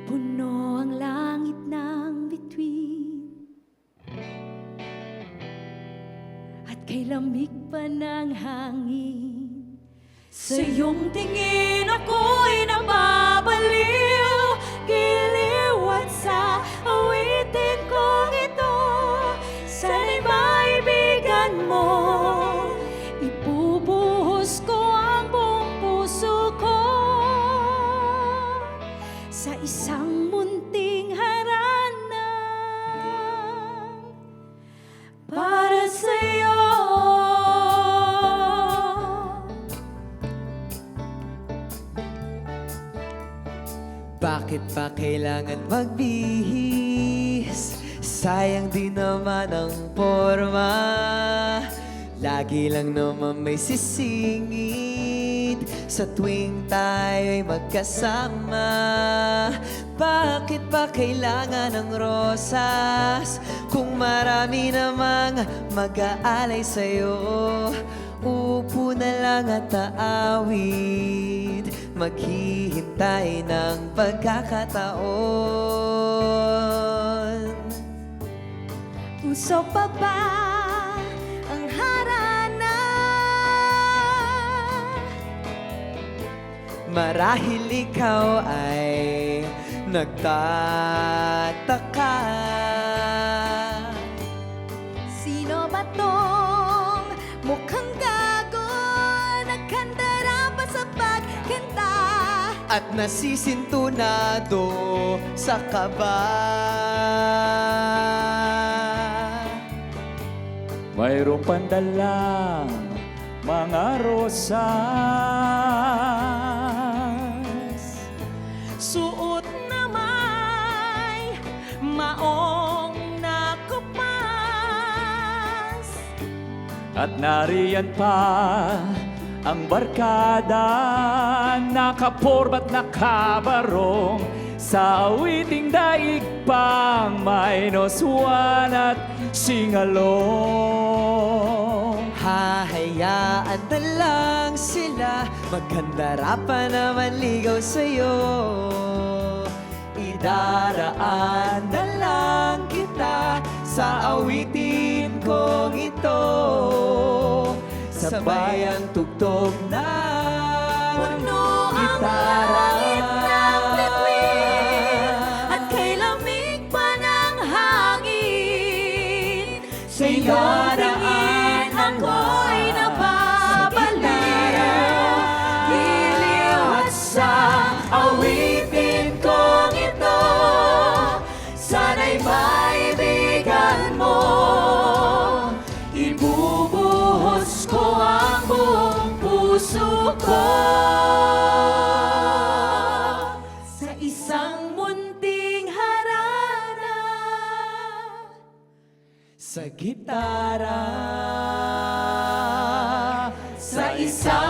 Puno ang langit ng bituin at kay lamig pa ng hangin. Sa iyong tingin ako'y nababaliw, giliw at sa awitin kong ito. Sana'y maibigan mo, ibubuhos ko ang buong puso ko sa isang munting harana para sa'yo. Bakit pa kailangan magbihis? Sayang din naman ang forma. Lagi lang naman may sisingit sa tuwing tayo'y magkasama. Bakit pa kailangan ng rosas kung marami namang mag-aalay sa'yo? Upo na lang at aawit, maghihintay ng pagkakataon. Puso pa ba ang harana? Marahil ikaw ay nagtataka. Sino ba tong mukhang gago, nagkandara pa sa pagkanta At nasisintunado sa kaba? Mayroong pandalang mga rosas, suot na may maong nakupas, at nariyan pa ang barkada, nakaporma't nakabarong sa awiting daig pang -1 at singalong. Hahayaan na lang sila, magkandara pa naman ligaw sa'yo. Idaraan na lang kita sa awitin kong ito, sabay ang tugtog ng puno ang gitara. langit ng bituin at kay lamig pa ng hangin. Sa iyong tingin ako'y nababaliw, giliw at sa awitin kong ito. Sana'y maibigan mo, ibubuhos ko ang buong puso ko sa isang munting harana. Sa gitara, Sa isang